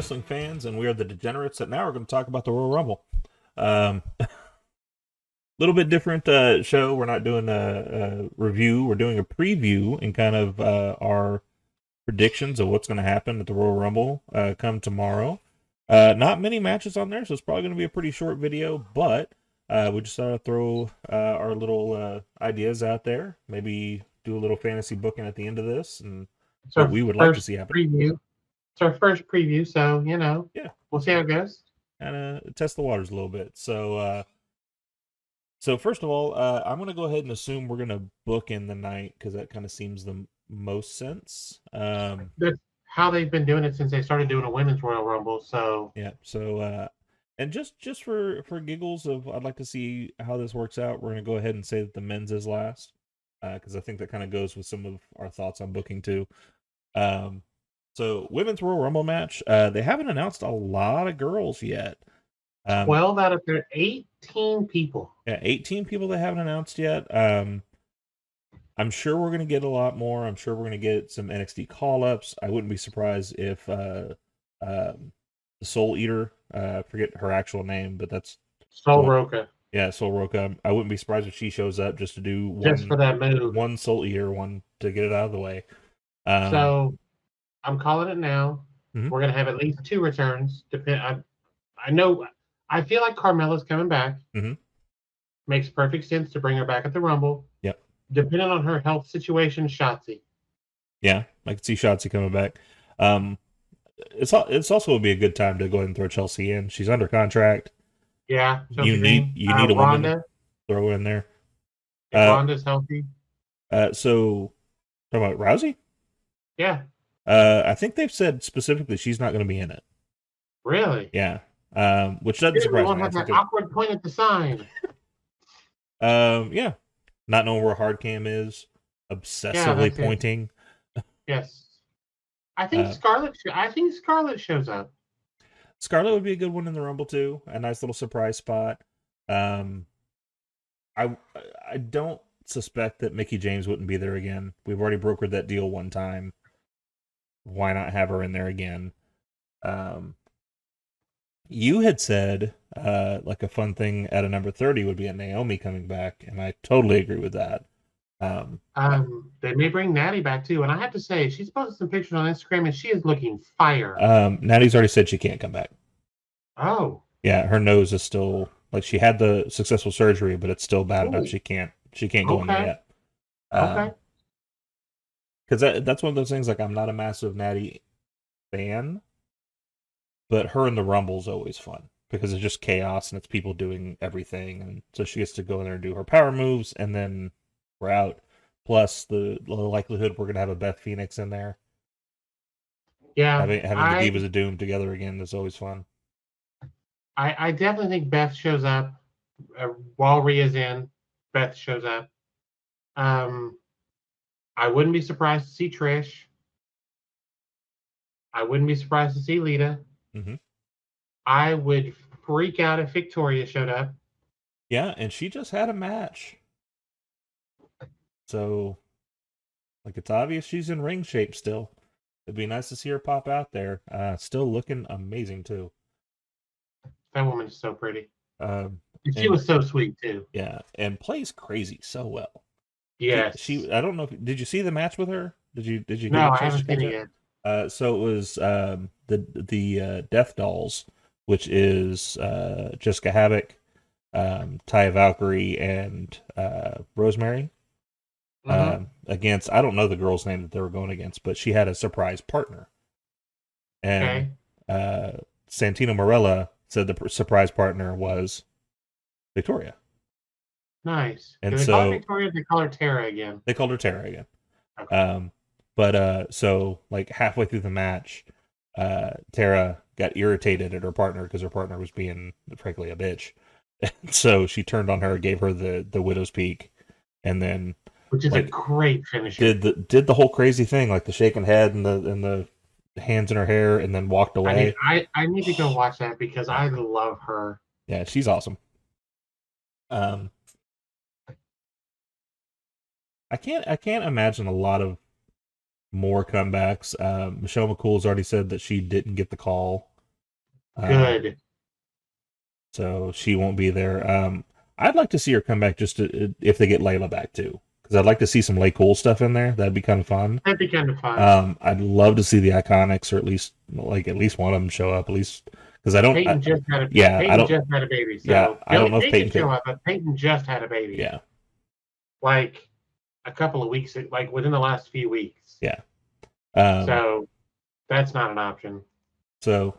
wrestling fans, and we are the degenerates that now we're going to talk about the Royal Rumble. Little bit different show. We're not doing a review. We're doing a preview and kind of our predictions of what's going to happen at the Royal Rumble come tomorrow. Not many matches on there, so it's probably going to be a pretty short video, but we just thought I'd throw our little ideas out there. Maybe do a little fantasy booking at the end of this and what we would like to see happen. Preview. It's our first preview, so, yeah, we'll see how it goes. And test the waters a little bit. So first of all, I'm going to go ahead and assume we're going to book in the night because that kind of seems the most sense. That's how they've been doing it since they started doing a women's Royal Rumble. So yeah, so and just for giggles of, I'd like to see how this works out. We're going to go ahead and say that the men's is last because I think that kind of goes with some of our thoughts on booking too. So women's Royal Rumble match. They haven't announced a lot of girls yet. 12 out of their 18 people. Yeah, 18 people they haven't announced yet. I'm sure we're going to get a lot more. I'm sure we're going to get some NXT call-ups. I wouldn't be surprised if the Soul Eater, forget her actual name, but that's Sol Roca. Yeah, Sol Roca. I wouldn't be surprised if she shows up just to do just for that move. One Soul Eater, one to get it out of the way. So I'm calling it now. Mm-hmm. We're going to have at least 2 returns. I feel like Carmella's coming back. Mm-hmm. Makes perfect sense to bring her back at the Rumble. Yep. Depending on her health situation, Shotzi. Yeah, I can see Shotzi coming back. It's also would be a good time to go ahead and throw Chelsea in. She's under contract. Yeah. You need a woman to throw in there. Ronda's healthy. So talking about Rousey? Yeah. I think they've said specifically she's not going to be in it. Really? Yeah. Which doesn't surprise me. Have that awkward point at the sign. Yeah. Not knowing where hard cam is, obsessively pointing. Yes. I think Scarlett shows up. Scarlett would be a good one in the Rumble too. A nice little surprise spot. I don't suspect that Mickie James wouldn't be there again. We've already brokered that deal one time. Why not have her in there again? You had said like a fun thing at a number 30 would be a Naomi coming back, and I totally agree with that. They may bring Natty back too, and I have to say she's posted some pictures on Instagram and she is looking fire. Natty's already said she can't come back. Oh. Yeah, her nose is still like she had the successful surgery, but it's still bad enough she can't go in there yet. Okay. Because that's one of those things. Like, I'm not a massive Natty fan, but her in the Rumble is always fun because it's just chaos and it's people doing everything, and so she gets to go in there and do her power moves, and then we're out. Plus, the likelihood we're gonna have a Beth Phoenix in there. Yeah, having the Divas of Doom together again is always fun. I definitely think Beth shows up while Rhea's in. Beth shows up. I wouldn't be surprised to see Trish. I wouldn't be surprised to see Lita. Mm-hmm. I would freak out if Victoria showed up. Yeah, and she just had a match. So, like, it's obvious she's in ring shape still. It'd be nice to see her pop out there. Still looking amazing, too. That woman is so pretty. She was so sweet, too. Yeah, and plays crazy so well. Yes. I don't know. Did you see the match with her? Did you? No, I haven't seen it yet. So it was the Death Dolls, which is Jessica Havoc, Taya Valkyrie, and Rosemary. Against, I don't know the girl's name that they were going against, but she had a surprise partner. And Santino Marella said the surprise partner was Victoria. Nice. And they call her Victoria, they call her Tara again. They called her Tara again. Okay. But so like halfway through the match, Tara got irritated at her partner because her partner was being, frankly, a bitch. And so she turned on her, gave her the widow's peak, and then, which is a great finisher. Did the whole crazy thing, like the shaking head and the hands in her hair, and then walked away. I need to go watch that because I love her. Yeah, she's awesome. I can't imagine a lot of more comebacks. Michelle McCool's already said that she didn't get the call Good. So she won't be there. I'd like to see her come back just if they get Layla back too, because I'd like to see some Lay Cool stuff in there. That'd be kind of fun. That'd be kind of fun. I'd love to see the Iconics, or at least one of them show up. At least because I don't. Peyton just had a yeah, I Peyton don't. just had a baby. So Yeah, I don't know if Peyton Peyton show up, but Peyton just had a baby. Yeah. Like a couple of weeks, like within the last few weeks. Yeah. So that's not an option. So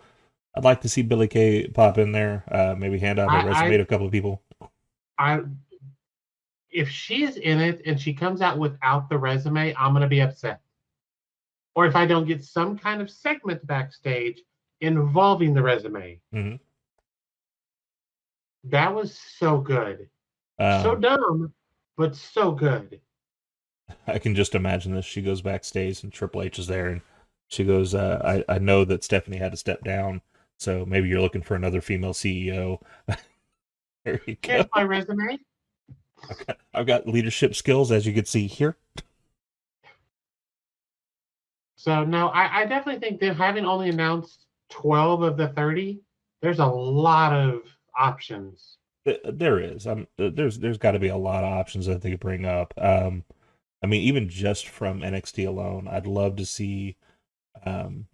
I'd like to see Billy Kay pop in there. Maybe hand out a resume to a couple of people. If she's in it and she comes out without the resume, I'm gonna be upset. Or if I don't get some kind of segment backstage involving the resume. Mm-hmm. That was so good. So dumb, but so good. I can just imagine this. She goes backstage and Triple H is there and she goes, I know that Stephanie had to step down, so maybe you're looking for another female CEO. There you go. Here's my resume. I've got leadership skills, as you can see here. So no, I definitely think that having only announced 12 of the 30, there's a lot of options. There is. There's got to be a lot of options that they could bring up. I mean, even just from NXT alone, I'd love to see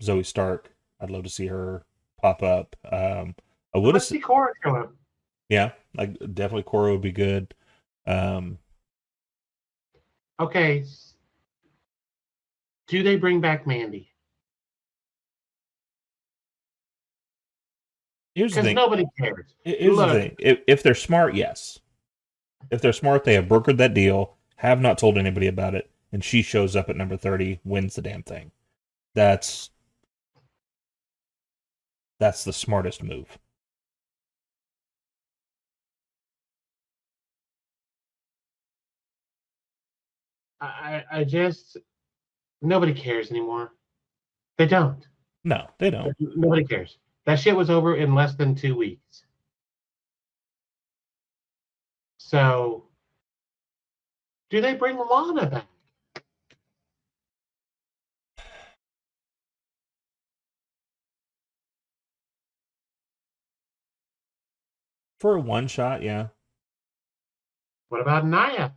Zoe Stark. I'd love to see her pop up. I would have seen Cora show up. Yeah, like definitely Cora would be good. Okay. Do they bring back Mandy? Here's the thing. Nobody cares. Here's the thing. If they're smart, yes. If they're smart, they have brokered that deal, have not told anybody about it, and she shows up at number 30, wins the damn thing. That's the smartest move. I just, nobody cares anymore. They don't. No, they don't. Nobody cares. That shit was over in less than 2 weeks. So, do they bring Lana back? For a one shot, yeah. What about Nia?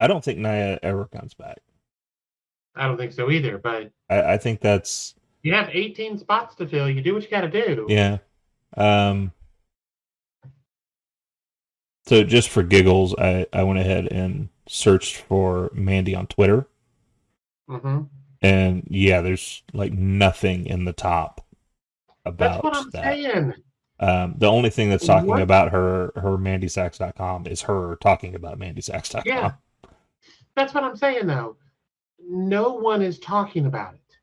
I don't think Nia ever comes back. I don't think so either, but I think that's... You have 18 spots to fill. You do what you got to do. Yeah. So just for giggles, I went ahead and searched for Mandy on Twitter. Mm-hmm. And yeah, there's like nothing in the top about that. That's what I'm saying. The only thing that's talking about her MandySax.com is her talking about MandySax.com. Yeah. That's what I'm saying, though. No one is talking about it.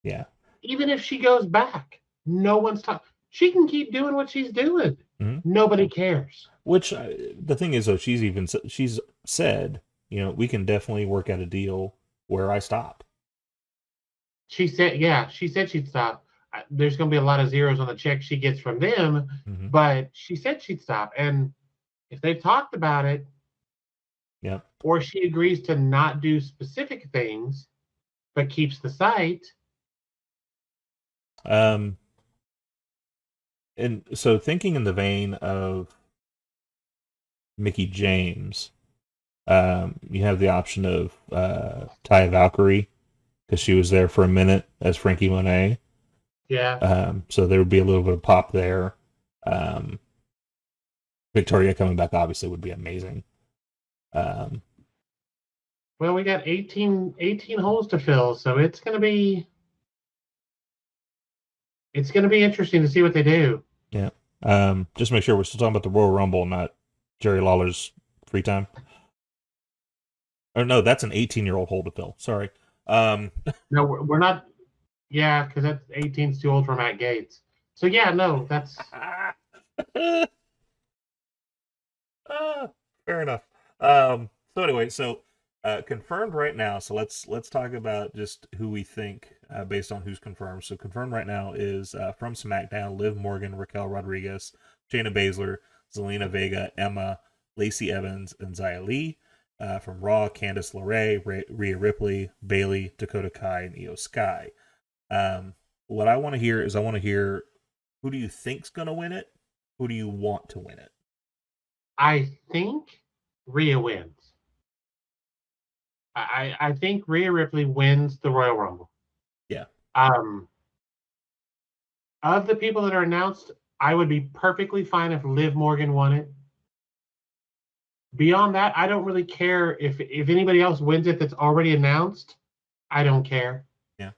Yeah. Even if she goes back, no one's talking. She can keep doing what she's doing. Mm-hmm. Nobody cares. Which the thing is, though, she's said, we can definitely work out a deal where I stop. She said she'd stop. There's going to be a lot of zeros on the check she gets from them, mm-hmm. but she said she'd stop. And if they've talked about it, yeah, or she agrees to not do specific things, but keeps the site. And so thinking in the vein of Mickie James, you have the option of Taya Valkyrie, because she was there for a minute as Frankie Monet. Yeah. So there would be a little bit of pop there. Victoria coming back obviously would be amazing. Well, we got 18 holes to fill, so it's going to be interesting to see what they do. Yeah. Just make sure we're still talking about the Royal Rumble, not Jerry Lawler's free time. Or no, that's an 18-year-old hole to fill. Sorry. No, we're not. Yeah, because that's 18's too old for Matt Gates. So yeah, no, that's fair enough. So anyway, confirmed right now. So let's talk about just who we think based on who's confirmed. So confirmed right now is from SmackDown: Liv Morgan, Raquel Rodriguez, Shayna Baszler, Zelina Vega, Emma, Lacey Evans, and Xia Li. From Raw: Candice LeRae, Rhea Ripley, Bayley, Dakota Kai, and Io Sky. What I want to hear is Who do you think's gonna win it? Who do you want to win it? I think Rhea wins. I think Rhea Ripley wins the Royal Rumble. Yeah. Of the people that are announced, I would be perfectly fine if Liv Morgan won it. Beyond that, I don't really care if anybody else wins it that's already announced. I don't care. Yeah.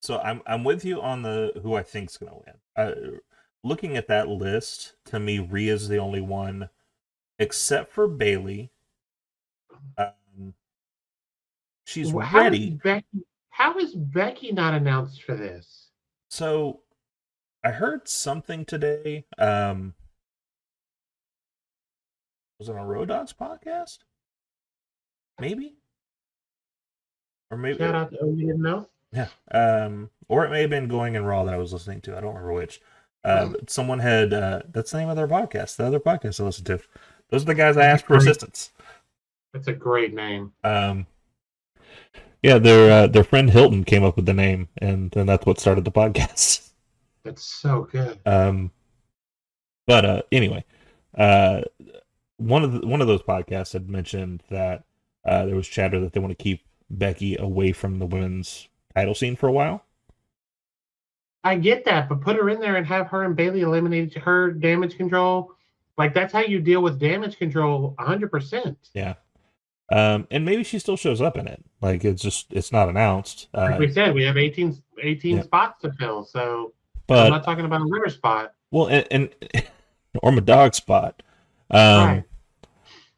So I'm with you on the who I think's gonna win. Looking at that list, to me, Rhea's the only one, except for Bayley. She's ready. How is Becky not announced for this? So I heard something today. Was it on Road Dogs podcast? Maybe? Or maybe Shout out to you didn't know? Yeah. Or it may have been Going in Raw that I was listening to. I don't remember which. But someone had that's the name of their podcast, the other podcast I listened to. Those are the guys I asked for assistance. That's a great name. Yeah, their friend Hilton came up with the name, and then that's what started the podcast. That's so good. But anyway, one of those podcasts had mentioned that there was chatter that they want to keep Becky away from the women's title scene for a while. I get that, but put her in there and have her and Bayley eliminate her Damage Control. Like, that's how you deal with Damage Control 100%. Yeah. And maybe she still shows up in it. Like, it's not announced. Like we said, we have 18 yeah. spots to fill, so but, I'm not talking about a liver spot. Well, and or my dog spot. Right.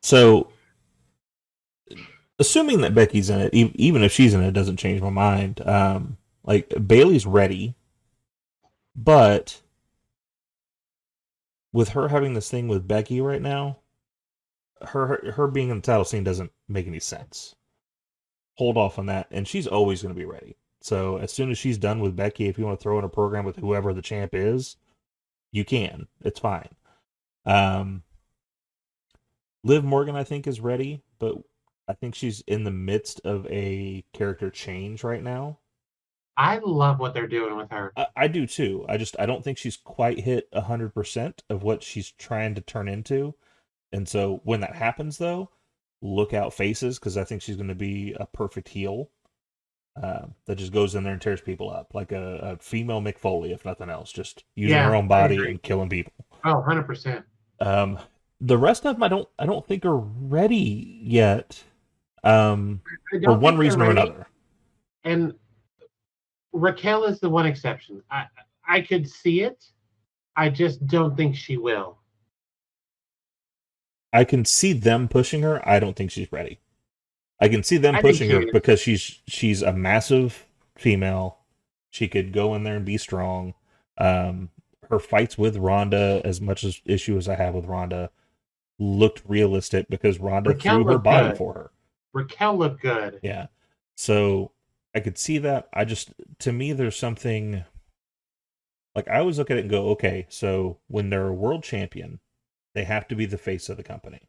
So, assuming that Becky's in it, even if she's in it, doesn't change my mind. Like, Bayley's ready, but with her having this thing with Becky right now, her being in the title scene doesn't make any sense. Hold off on that, and she's always going to be ready. So as soon as she's done with Becky, if you want to throw in a program with whoever the champ is, you can. It's fine. Liv Morgan, I think, is ready, but I think she's in the midst of a character change right now. I love what they're doing with her. I do too. I don't think she's quite hit 100% of what she's trying to turn into. And so when that happens, though, look out faces, because I think she's going to be a perfect heel that just goes in there and tears people up, like a female Mick Foley, if nothing else, just using her own body and killing people. Oh, 100%. The rest of them, I don't think are ready yet, for one reason or another. And Raquel is the one exception. I could see it. I just don't think she will. I can see them pushing her. I don't think she's ready. I can see them pushing her because she's a massive female. She could go in there and be strong. Her fights with Ronda, as much as issue as I have with Ronda, looked realistic because Ronda threw her body for her. Raquel looked good. Yeah. So I could see that. To me, there's something, like, I always look at it and go, okay, so when they're a world champion, they have to be the face of the company.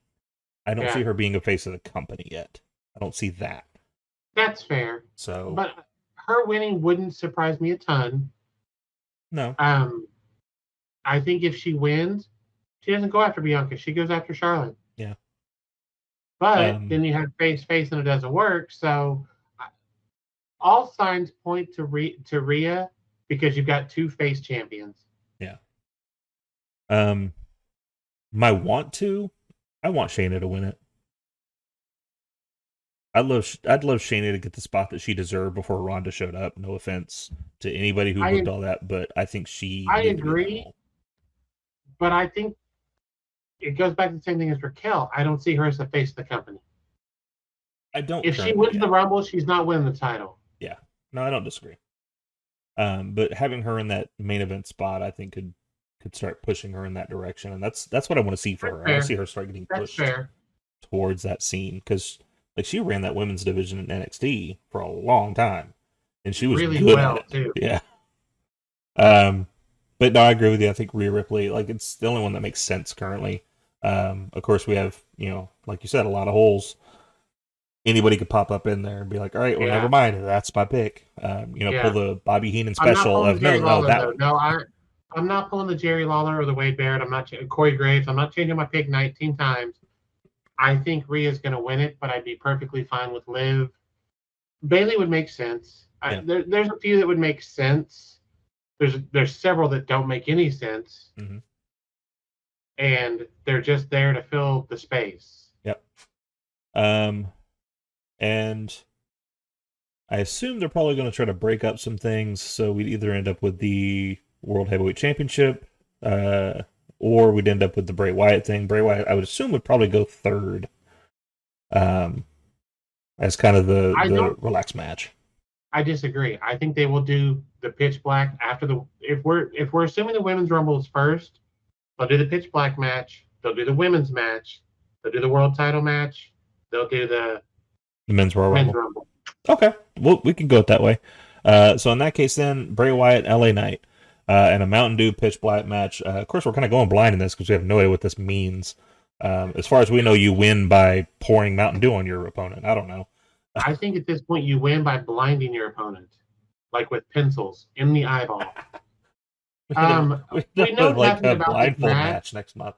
I don't see her being a face of the company yet. I don't see that. That's fair. So, but her winning wouldn't surprise me a ton. No. I think if she wins, she doesn't go after Bianca. She goes after Charlotte. Yeah. But then you have face, and it doesn't work. So all signs point to Rhea because you've got two face champions. Yeah. I want Shayna to win it. I'd love Shayna to get the spot that she deserved before Ronda showed up. No offense to anybody who booked all that, but I think I agree. But I think it goes back to the same thing as Raquel. I don't see her as the face of the company. I don't. If she wins the Rumble, she's not winning the title. Yeah. No, I don't disagree. But having her in that main event spot, I think could start pushing her in that direction, and that's what I want to see for her. I want to see her start getting pushed towards that scene, because like she ran that women's division in NXT for a long time, and she was really good well at it. too. Yeah. But no, I agree with you. I think Rhea Ripley, like, it's the only one that makes sense currently. Of course, we have, like you said, a lot of holes. anybody could pop up in there and be like, all right, well, never Yeah, mind, that's my pick. Pull yeah. the Bobby Heenan I'm not special pulling the of Jerry no Lawler that though. No, I'm not pulling the Jerry Lawler or the Wade Barrett. I'm not Corey Graves. I'm not changing my pick 19 times. I think Rhea's going to win it, but I'd be perfectly fine with Liv. Bailey would make sense. yeah. There's a few that would make sense. There's several that don't make any sense, Mm-hmm. and they're just there to fill the space. Yep. And I assume they're probably going to try to break up some things, so we'd either end up with the World Heavyweight Championship, or we'd end up with the Bray Wyatt thing. Bray Wyatt, I would assume, would probably go third, as kind of the relaxed match. I disagree. I think they will do the pitch black after the if we're assuming the women's rumble is first, they'll do the pitch black match, they'll do the women's match, they'll do the world title match, they'll do the men's Royal men's Rumble. rumble. Okay, well, we can go it that way. So in that case, then Bray Wyatt, LA Knight, and a Mountain Dew pitch black match. Of course, we're kind of going blind in this because we have no idea what this means. As far as we know, you win by pouring Mountain Dew on your opponent. I don't know. I think at this point you win by blinding your opponent, like with pencils in the eyeball. We know like nothing a about this blindfold match. match next month.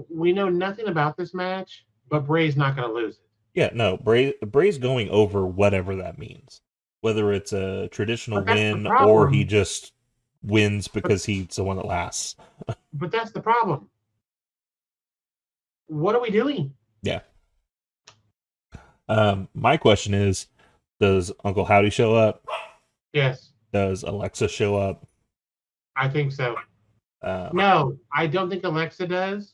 We know nothing about this match, but Bray's not going to lose it. Yeah, no, Bray's going over whatever that means, whether it's a traditional win or he just wins because he's the one that lasts. But that's the problem. What are we doing? Yeah. My question is, does Uncle Howdy show up? Yes. Does Alexa show up? I think so. No, I don't think Alexa does.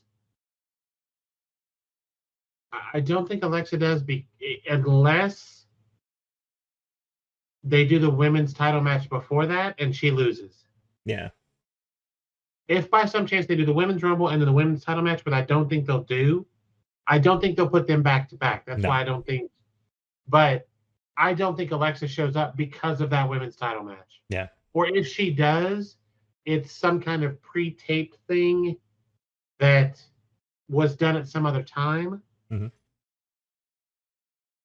I don't think Alexa does unless they do the women's title match before that and she loses. Yeah. If by some chance they do the women's rumble and then the women's title match, but I don't think they'll do. I don't think they'll put them back to back. That's why I don't think. But I don't think Alexa shows up because of that women's title match. Yeah. Or if she does, it's some kind of pre-taped thing that was done at some other time. Mm-hmm.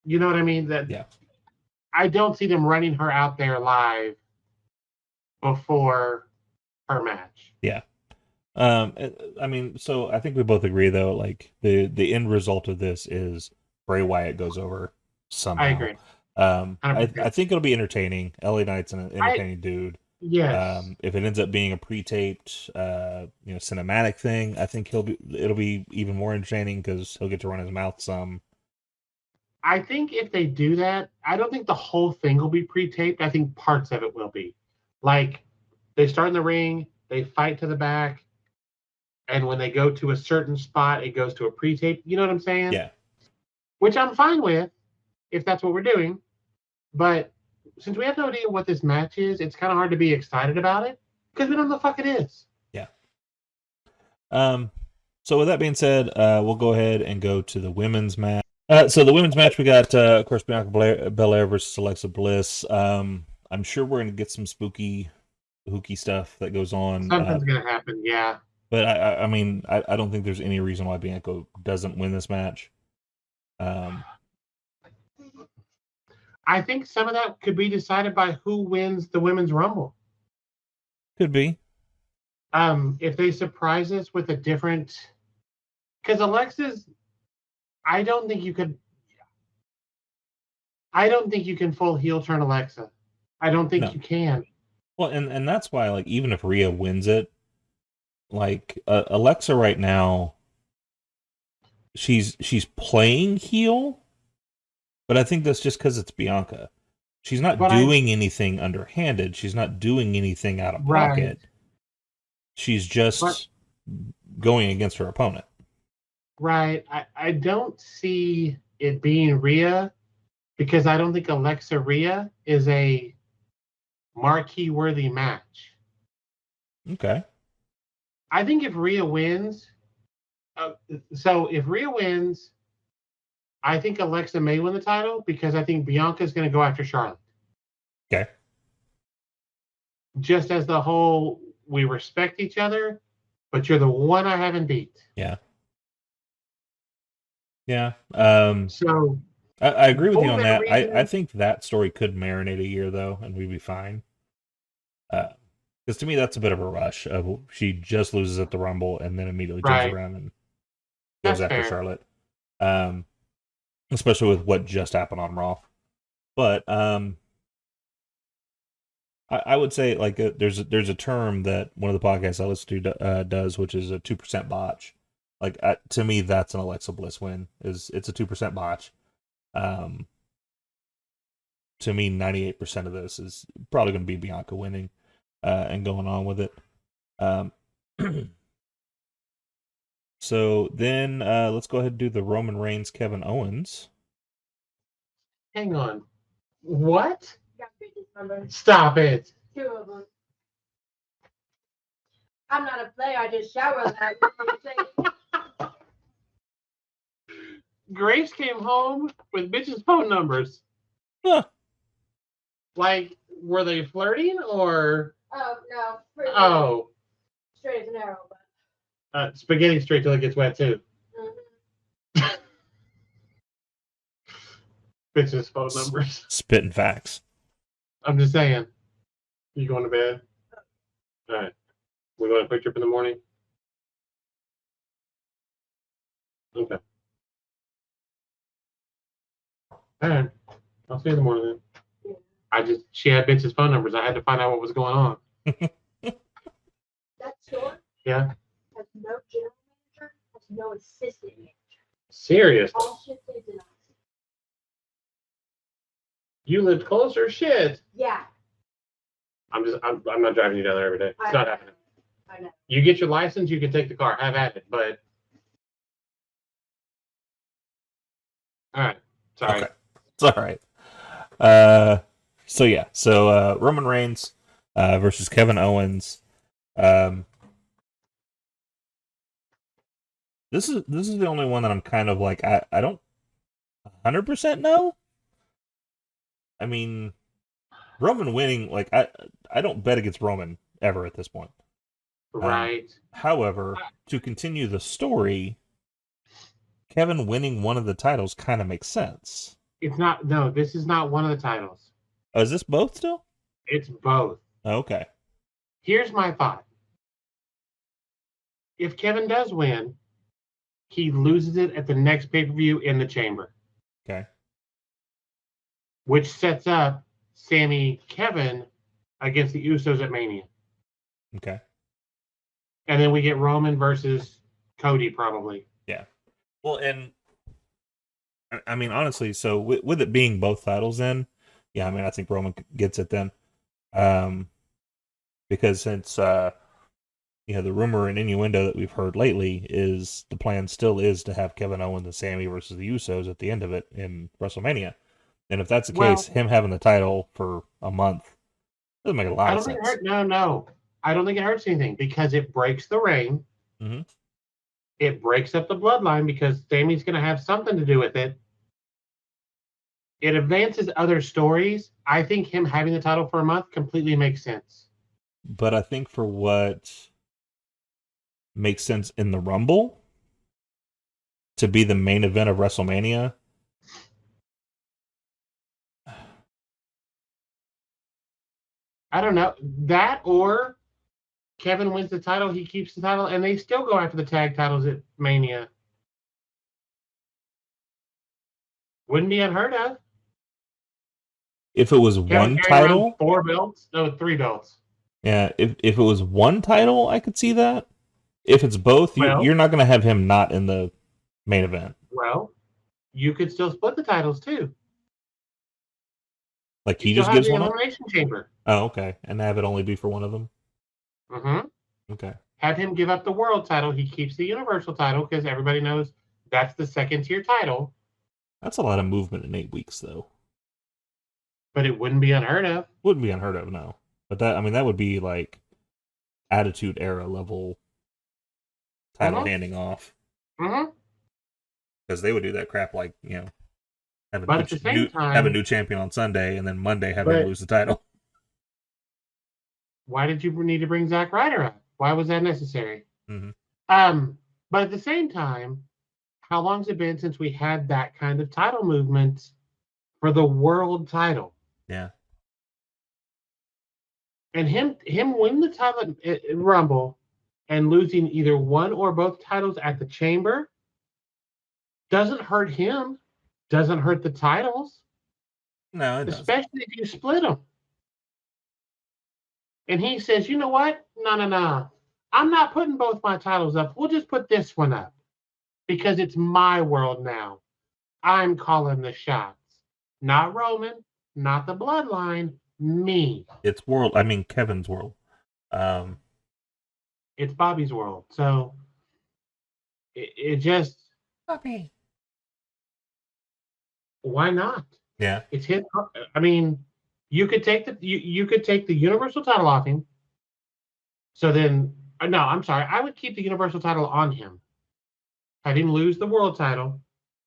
You know what I mean? I don't see them running her out there live before her match. Yeah. I mean, so I think we both agree though, like the end result of this is Bray Wyatt goes over somehow. I agree. I think it'll be entertaining. LA Knight's an entertaining dude. Yes. If it ends up being a pre-taped, cinematic thing, I think it'll be even more entertaining because he'll get to run his mouth some. I think if they do that, I don't think the whole thing will be pre-taped. I think parts of it will be. Like, they start in the ring, they fight to the back, and when they go to a certain spot, it goes to a pre-tape. You know what I'm saying? Yeah. Which I'm fine with, if that's what we're doing. But since we have no idea what this match is, it's kind of hard to be excited about it because we don't know the fuck it is. Yeah. So with that being said, we'll go ahead and go to the women's match. So the women's match, we got, of course, Bianca Belair versus Alexa Bliss. I'm sure we're going to get some spooky, hooky stuff that goes on. Something's going to happen, yeah. But I mean, I don't think there's any reason why Bianca doesn't win this match. I think some of that could be decided by who wins the Women's Rumble. Could be. If they surprise us with a different... Because Alexa's... I don't think you can full heel turn Alexa. I don't think you can. Well, and that's why, like, even if Rhea wins it, like, Alexa right now, she's playing heel, but I think that's just because it's Bianca. She's not doing anything underhanded. She's not doing anything out of pocket. She's just going against her opponent. Right. I don't see it being Rhea because I don't think Alexa Rhea is a marquee-worthy match. Okay. I think if Rhea wins, if Rhea wins, I think Alexa may win the title because I think Bianca's going to go after Charlotte. Okay. Just as the whole, we respect each other, but you're the one I haven't beat. Yeah. Yeah. So I agree with For you on that that. I reason, think that story could marinate a year though, and we'd be fine. Because to me, that's a bit of a rush. Of she just loses at the Rumble and then immediately turns right? around and goes That's after fair. Charlotte. Um, especially with what just happened on Raw. But I would say like there's a term that one of the podcasts I listen to does, which is a 2% botch. Like to me, that's an Alexa Bliss win. It's a 2% botch. Um, to me, 98% of this is probably going to be Bianca winning and going on with it. Um, so then let's go ahead and do the Roman Reigns Kevin Owens. Hang on. What? Got Bridget's number. Stop it. 2 of them. I'm not a player. I just shower that. Grace came home with bitches' phone numbers. Huh. Like, were they flirting or? Oh no. Pretty Oh, straight as an arrow, but. spaghetti straight till it gets wet too. Mhm. Bitches' phone numbers. Spitting facts. I'm just saying. You going to bed? All right. We going to quick trip in the morning? Okay. All right. I'll see you in the morning then. She had bitches' phone numbers. I had to find out what was going on. That store Yeah. has no general manager, has no assistant manager. Serious. All shit stays in us. You lived closer? Shit. Yeah. I'm not driving you down there every day. It's not happening. I know. You get your license, you can take the car. Have at it. But all right. Sorry. Okay. It's all right. So yeah. So Roman Reigns versus Kevin Owens. This is the only one that I'm kind of like I don't 100% know. I mean, Roman winning, like I don't bet against Roman ever at this point. Right. However, to continue the story, Kevin winning one of the titles kind of makes sense. It's not. No, this is not one of the titles. Oh, is this both still? It's both. Okay. Here's my thought. If Kevin does win, he loses it at the next pay-per-view in the chamber. Okay. Which sets up Sammy Kevin against the Usos at Mania. Okay. And then we get Roman versus Cody probably. Yeah. Well, and I mean, honestly, so with it being both titles, then, yeah, I mean, I think Roman gets it then, because since the rumor and innuendo that we've heard lately is the plan still is to have Kevin Owens and Sammy versus the Usos at the end of it in WrestleMania, and if that's the case, him having the title for a month doesn't make a lot of sense. No. I don't think it hurts anything because it breaks the reign. Mm-hmm. It breaks up the bloodline because Sammy's going to have something to do with it. It advances other stories. I think him having the title for a month completely makes sense. But I think for what makes sense in the Rumble to be the main event of WrestleMania, I don't know. That or Kevin wins the title, he keeps the title, and they still go after the tag titles at Mania. Wouldn't be unheard of. if it was Kevin one carrying around title, 4 belts? No, 3 belts. yeah, if it was one title, I could see that. If it's both, Well- you're not going to have him not in the main event. Well, you could still split the titles too. Like You he still just have gives the one up. Elimination Chamber. Oh, okay, and have it only be for one of them. Mm-hmm. Okay. Have him give up the world title. He keeps the Universal title because everybody knows that's the second tier title. That's a lot of movement in 8 weeks, though. But it wouldn't be unheard of. Wouldn't be unheard of, no. But that would be like Attitude Era level title handing off, Mm-hmm. because they would do that crap like have But at the same time, have a new champion on Sunday and then Monday have him lose the title. Why did you need to bring Zack Ryder up? Why was that necessary? Mm-hmm. But at the same time, how long's it been since we had that kind of title movement for the world title? Yeah. And him winning the title at Rumble and losing either one or both titles at the Chamber doesn't hurt him, doesn't hurt the titles, No, it doesn't. especially if you split them. And he says, you know what? No. I'm not putting both my titles up. We'll just put this one up because it's my world now. I'm calling the shots. Not Roman, not the bloodline, me. It's Kevin's world. It's Bobby's world. So it just, Bobby. why not? Yeah. It's his. I mean, you could take the Universal title off him. So then, no, I'm sorry. I would keep the Universal title on him. Have him lose the world title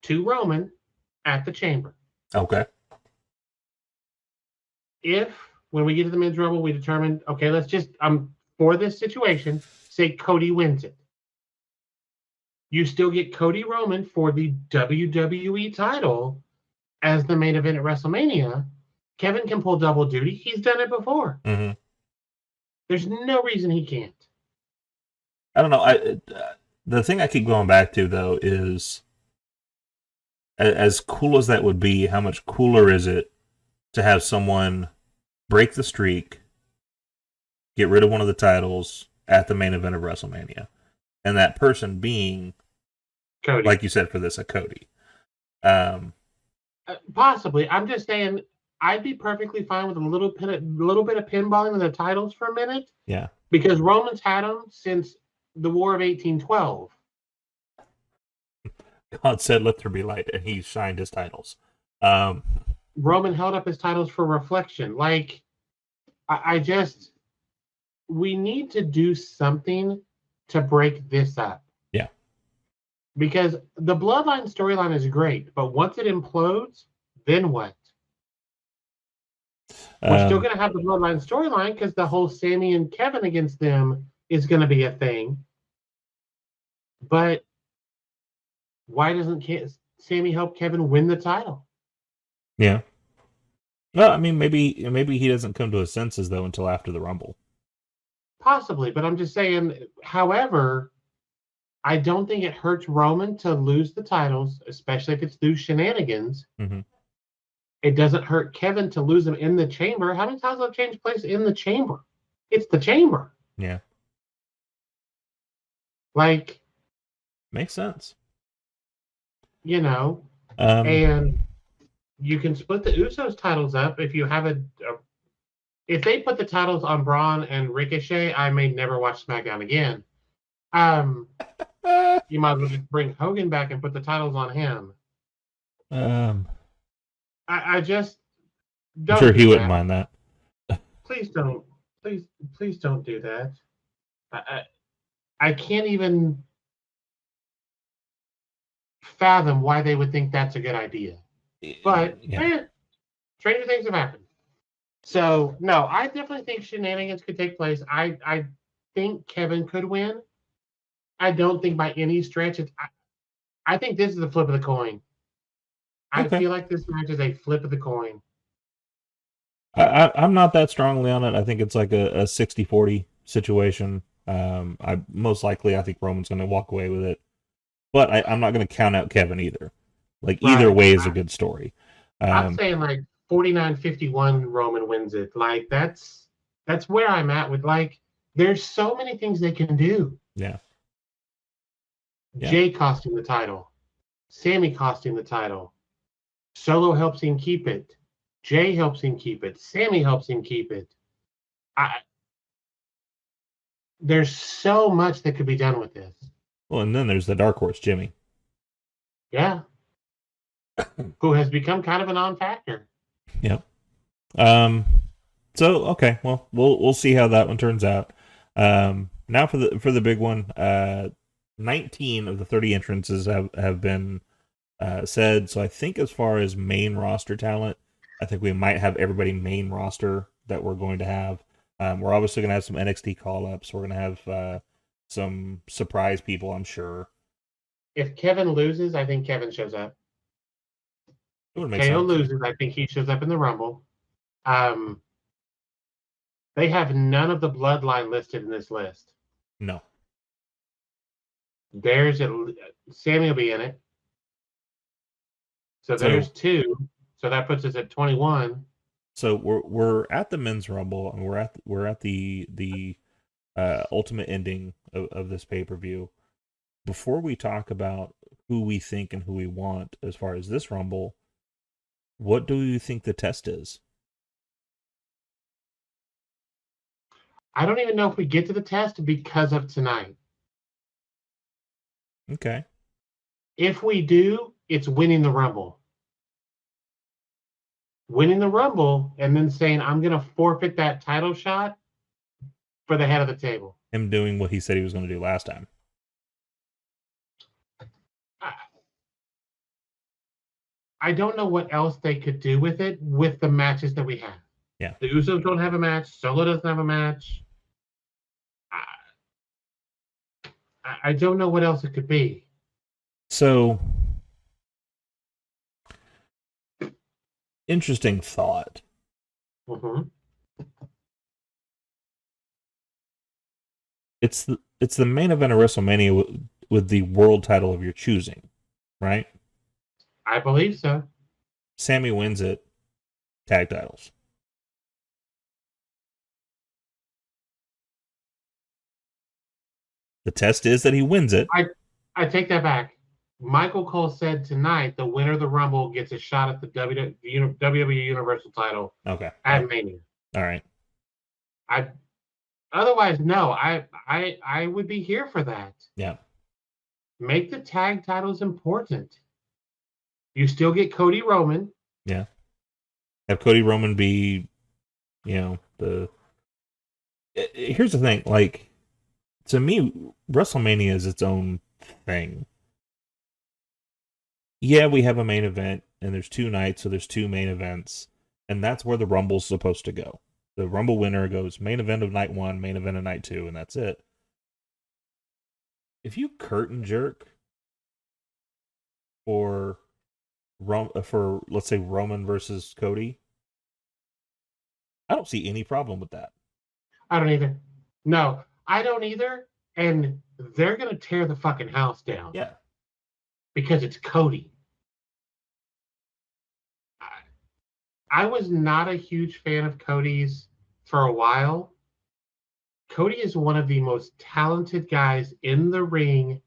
to Roman at the Chamber. Okay. If, when we get to the men's rumble, we determine, okay, let's just, for this situation, say Cody wins it. You still get Cody Roman for the WWE title as the main event at WrestleMania. Kevin can pull double duty. He's done it before. Mm-hmm. There's no reason he can't. I don't know. The thing I keep going back to, though, is as cool as that would be, how much cooler is it to have someone break the streak, get rid of one of the titles at the main event of WrestleMania, and that person being, Cody. like you said, for this, a Cody. Possibly. I'm just saying I'd be perfectly fine with a little bit of pinballing of the titles for a minute. Yeah. Because Roman's had them since the War of 1812. God said, "Let there be light," and he shined his titles. Roman held up his titles for reflection. Like, we need to do something to break this up. Yeah. Because the Bloodline storyline is great, but once it implodes, then what? We're still going to have the Bloodline storyline because the whole Sami and Kevin against them is going to be a thing. But why doesn't Sami help Kevin win the title? Yeah. Well, I mean, maybe he doesn't come to his senses, though, until after the Rumble. Possibly, but I'm just saying, however, I don't think it hurts Roman to lose the titles, especially if it's through shenanigans. Mm-hmm. It doesn't hurt Kevin to lose them in the Chamber. How many times have changed place in the Chamber? It's the Chamber. Yeah. Like, makes sense. You know, and you can split the Usos titles up if you have if they put the titles on Braun and Ricochet, I may never watch SmackDown again. You might as well just bring Hogan back and put the titles on him. I just don't. I'm sure he wouldn't mind that. Please don't. Please don't do that. I can't even fathom why they would think that's a good idea. But stranger things have happened. So no, I definitely think shenanigans could take place. I think Kevin could win. I don't think by any stretch I think this is a flip of the coin. I feel like this match is a flip of the coin. I'm not that strongly on it. I think it's like a 60-40 situation. I think Roman's going to walk away with it, but I'm not going to count out Kevin either. Like either way is a good story. I'm saying like 49-51 Roman wins it. Like that's where I'm at with, like, there's so many things they can do. Yeah. Jay costing the title, Sami costing the title, Solo helps him keep it, Jay helps him keep it, Sami helps him keep it. There's so much that could be done with this. Well, and then there's the dark horse, Jimmy. Yeah. Who has become kind of a non-factor. Yep. So okay, well, we'll see how that one turns out. Now for the big one. 19 of the 30 entrances have been said. So I think as far as main roster talent, I think we might have everybody main roster that we're going to have. We're obviously going to have some NXT call-ups. We're going to have some surprise people, I'm sure. if Kevin loses, I think Kevin shows up. It would make KO sense. loses, I think he shows up in the Rumble. They have none of the bloodline listed in this list. No. Sammy will be in it. So there's 2. So that puts us at 21. So we're at the men's rumble, and we're at the ultimate ending of this pay-per-view. Before we talk about who we think and who we want as far as this rumble, what do you think the test is? I don't even know if we get to the test because of tonight. Okay. If we do, it's winning the Rumble. Winning the Rumble and then saying, I'm going to forfeit that title shot for the head of the table. Him doing what he said he was going to do last time. I don't know what else they could do with it with the matches that we have. Yeah. The Usos don't have a match. Solo doesn't have a match. I don't know what else it could be. So, interesting thought. Mm-hmm. It's the main event of WrestleMania with the world title of your choosing, right? I believe so. Sammy wins it. Tag titles. The test is that he wins it. I take that back. Michael Cole said tonight the winner of the Rumble gets a shot at the WWE Universal title Okay. at Mania. All right. Otherwise, no. I would be here for that. Yeah. Make the tag titles important. You still get Cody Roman. Yeah. Have Cody Roman be, the. Here's the thing. Like, to me, WrestleMania is its own thing. Yeah, we have a main event, and there's 2 nights, so there's 2 main events, and that's where the Rumble's supposed to go. The Rumble winner goes main event of night 1, main event of night 2, and that's it. If you curtain jerk for let's say Roman versus Cody, I don't see any problem with that. I don't either. No, I don't either. And they're going to tear the fucking house down. Yeah. Because it's Cody. I was not a huge fan of Cody's for a while. Cody is one of the most talented guys in the ring.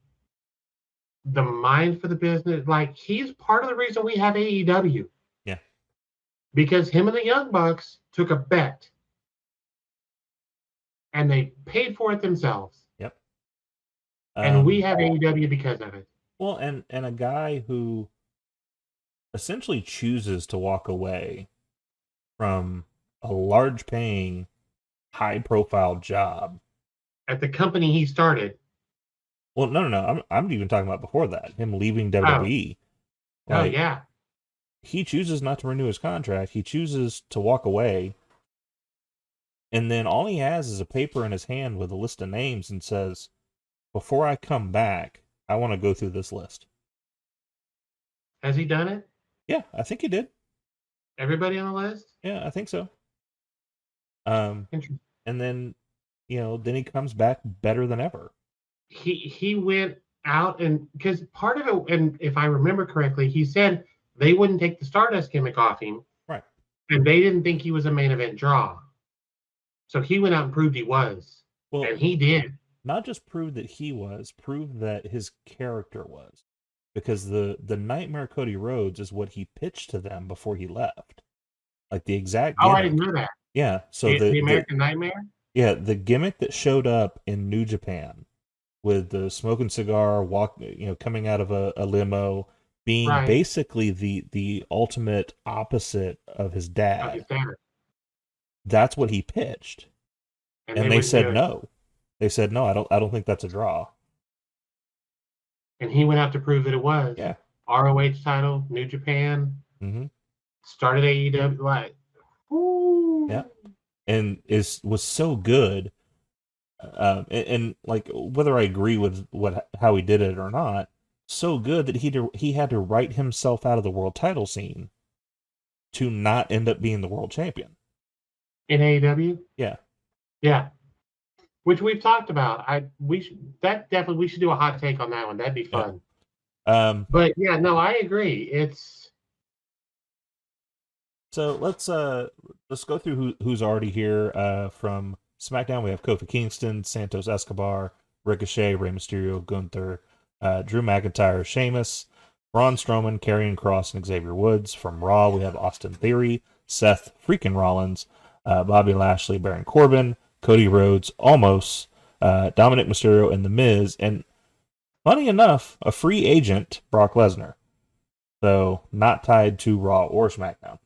The mind for the business. Like, he's part of the reason we have AEW. Yeah. Because him and the Young Bucks took a bet. And they paid for it themselves. Yep. And we have AEW because of it. Well, and a guy who essentially chooses to walk away from a large paying, high profile job at the company he started. Well, no. I'm even talking about before that. Him leaving WWE. Oh yeah. He chooses not to renew his contract. He chooses to walk away. And then all he has is a paper in his hand with a list of names and says, before I come back, I want to go through this list. Has he done it? Yeah, I think he did. Everybody on the list? Yeah, I think so. And then, then he comes back better than ever. He went out and because part of it, and if I remember correctly, he said they wouldn't take the Stardust gimmick off him. Right. And they didn't think he was a main event draw. So he went out and proved he was. Well, and he did. Not just prove that he was, prove that his character was. Because the Nightmare Cody Rhodes is what he pitched to them before he left. Like the exact gimmick. Oh, I didn't know that. Yeah. So the American Nightmare? Yeah, the gimmick that showed up in New Japan with the smoking cigar, coming out of a limo, being basically the ultimate opposite of his dad. That's what he pitched. And they said no. They said no, I don't think that's a draw. And he went out to prove that it was. Yeah. ROH title, New Japan. Mm-hmm. Started AEW, like, whoo. Yeah. And was so good. And like whether I agree with how he did it or not, so good that he had to write himself out of the world title scene to not end up being the world champion. In AEW? Yeah. Yeah. Which we've talked about. We should do a hot take on that one. That'd be fun. But yeah, no, I agree. It's so let's go through who's already here. From SmackDown, we have Kofi Kingston, Santos Escobar, Ricochet, Rey Mysterio, Gunther, Drew McIntyre, Sheamus, Braun Strowman, Karrion Kross, and Xavier Woods. From Raw, we have Austin Theory, Seth freaking Rollins, Bobby Lashley, Baron Corbin, Cody Rhodes, Almost, Dominic Mysterio, and The Miz. And funny enough, a free agent, Brock Lesnar. So not tied to Raw or SmackDown.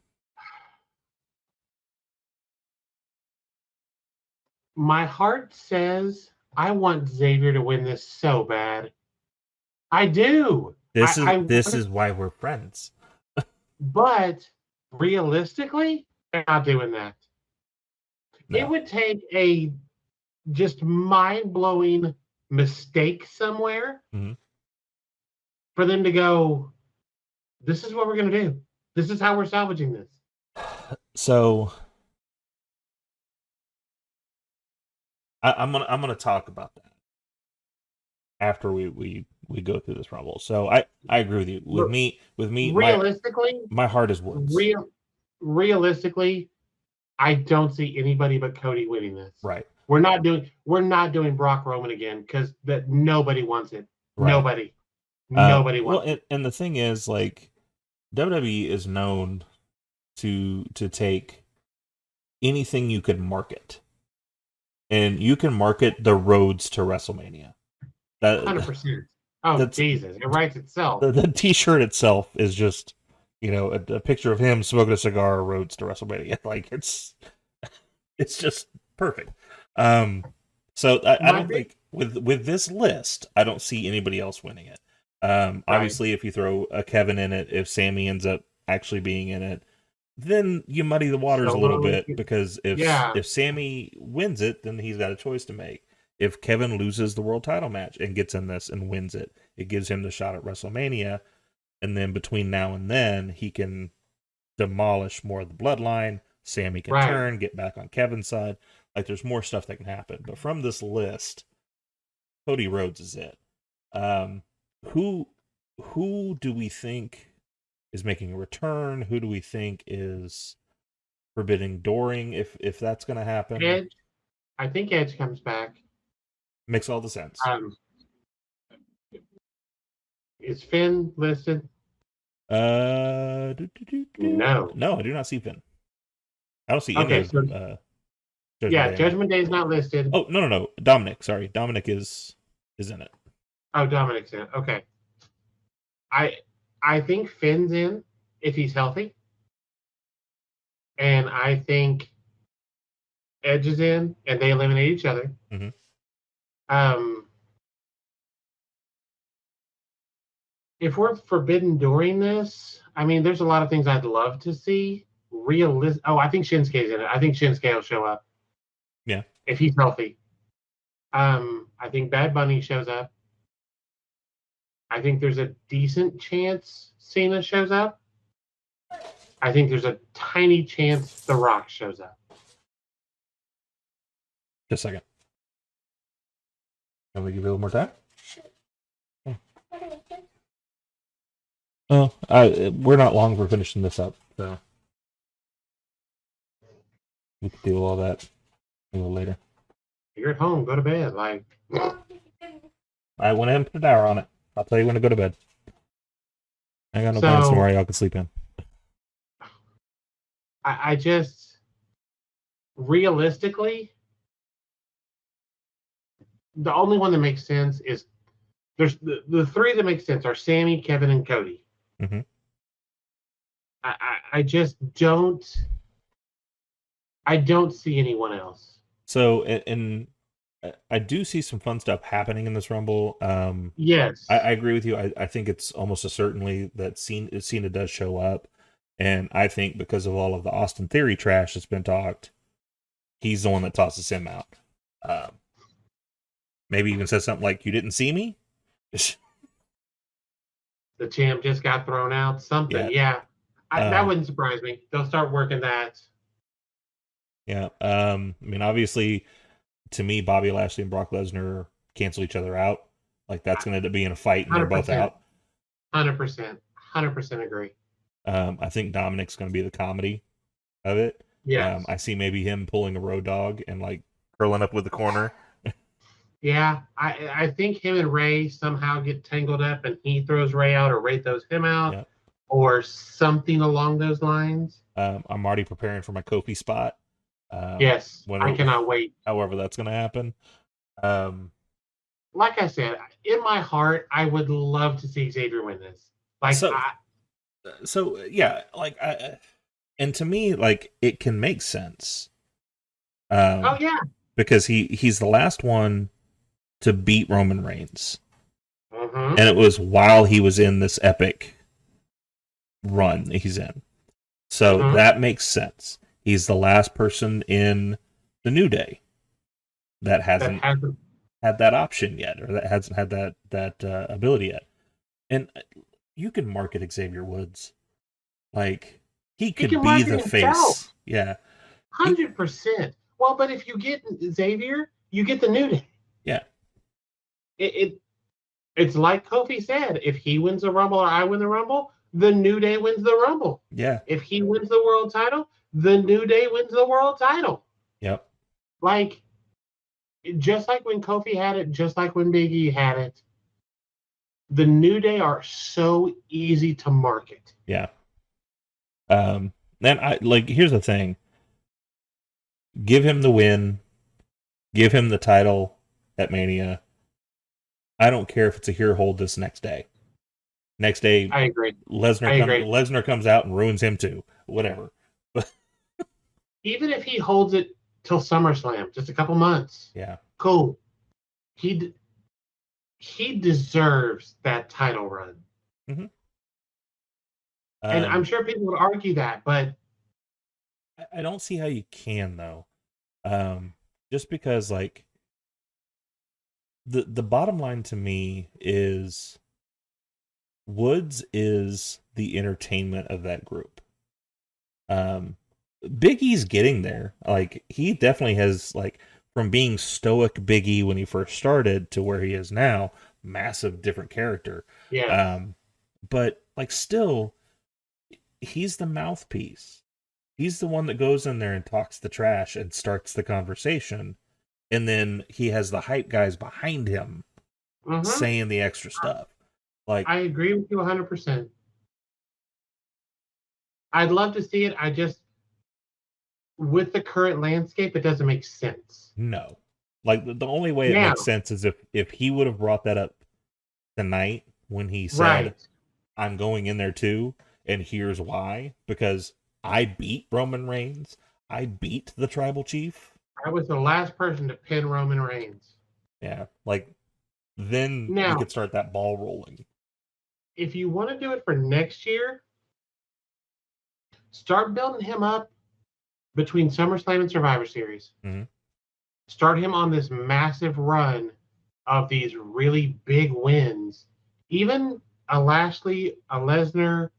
my heart says I want Xavier to win this so bad. I do. This this is why we're friends. But realistically, they're not doing that. No. It would take a just mind-blowing mistake somewhere for them to go, this is what we're going to do. This is how we're salvaging this. So I'm gonna talk about that after we go through this rumble. So I agree with you. With me, realistically, my heart is Woods. Realistically, I don't see anybody but Cody winning this. Right. We're not doing Brock Roman again because that nobody wants it. Right. Nobody wants it. And the thing is, like, WWE is known to take anything you could market. And you can market the roads to WrestleMania. 100%. Oh, Jesus. It writes itself. The t-shirt itself is just, a picture of him smoking a cigar, roads to WrestleMania. Like, it's just perfect. So I don't think with this list, I don't see anybody else winning it. Obviously, if you throw a Kevin in it, if Sammy ends up actually being in it, then you muddy the waters a little bit, because if Sammy wins it, then he's got a choice to make. If Kevin loses the world title match and gets in this and wins it, it gives him the shot at WrestleMania, and then between now and then, he can demolish more of the bloodline. Sammy can turn, get back on Kevin's side. Like, there's more stuff that can happen. But from this list, Cody Rhodes is it. Who do we think is making a return? Who do we think is forbidding dooring, if that's going to happen? Edge. I think Edge comes back. Makes all the sense. Is Finn listed? No, I do not see Finn. I don't see any of Judgment Day. Judgment Day is not listed. Oh, no. Dominic, sorry. Dominic is in it. Oh, Dominic's in it. Okay. I think Finn's in if he's healthy. And I think Edge is in and they eliminate each other. Mm-hmm. If we're forbidden during this, I mean, there's a lot of things I'd love to see. I think Shinsuke's in it. I think Shinsuke will show up. Yeah. If he's healthy. I think Bad Bunny shows up. I think there's a decent chance Cena shows up. I think there's a tiny chance The Rock shows up. Just a second. Can we give you a little more time? Oh, we're not long for finishing this up, so we can deal with all that a little later. You're at home, go to bed. Like, I went ahead and put an hour on it. I'll tell you when to go to bed. I got no plans tomorrow. Y'all can sleep in. I just, realistically, the only one that makes sense is there's the three that make sense are Sammy, Kevin, and Cody. Mm-hmm. I just don't. I don't see anyone else. So, and I do see some fun stuff happening in this Rumble. Yes, I agree with you. I think it's almost a certainly that Cena does show up, and I think because of all of the Austin Theory trash that's been talked, he's the one that tosses him out. Maybe even says something like, "You didn't see me." the champ just got thrown out. Something, yeah. That wouldn't surprise me. They'll start working that. Yeah. I mean, obviously, to me, Bobby Lashley and Brock Lesnar cancel each other out. Like that's going to end up being a fight, and they're both 100%. out. 100% agree. I think Dominic's going to be the comedy of it. Yeah. I see maybe him pulling a road dog and like curling up with the corner. Yeah, I think him and Ray somehow get tangled up, and he throws Ray out, or Ray throws him out, Yep. or something along those lines. I'm already preparing for my Kofi spot. Yes, I cannot wait. However, that's going to happen. Like I said, in my heart, I would love to see Xavier win this. Like, so yeah, like, and to me, like, it can make sense. Oh yeah, because he's the last one to beat Roman Reigns, and it was while he was in this epic run that he's in. So that makes sense. He's the last person in the New Day that hasn't had that option yet, or that hasn't had that ability yet. And you can market Xavier Woods, like he could be the face. Yeah, 100%. Well, but if you get Xavier, you get the New Day. Yeah. It's like Kofi said, if he wins the Rumble or I win the Rumble, the New Day wins the Rumble. Yeah. If he wins the world title, the New Day wins the world title. Yep. Like, just like when Kofi had it, just like when Big E had it, the New Day are so easy to market. Yeah. Then here's the thing. Give him the win. Give him the title at Mania. I don't care if it's a here hold this next day. Next day, I agree. Lesnar comes out and ruins him too. Whatever. Even if he holds it till SummerSlam, just a couple months. Yeah. Cool. He deserves that title run. Mm-hmm. And I'm sure people would argue that, but I don't see how you can though. Just because like the bottom line to me is Woods is the entertainment of that group. Big E's getting there. Like he definitely has, like, from being stoic Big E when he first started to where he is now, massive different character. Yeah. But like still, he's the mouthpiece. He's the one that goes in there and talks the trash and starts the conversation. And then he has the hype guys behind him saying the extra stuff. Like, I agree with you 100%. I'd love to see it. I just, with the current landscape, it doesn't make sense. No. Like, the only way it makes sense is if he would have brought that up tonight when he said, I'm going in there too, and here's why. Because I beat Roman Reigns. I beat the Tribal Chief. I was the last person to pin Roman Reigns. Yeah. Like, then you could start that ball rolling. If you want to do it for next year, start building him up between SummerSlam and Survivor Series. Mm-hmm. Start him on this massive run of these really big wins. Even a Lashley, a Lesnar,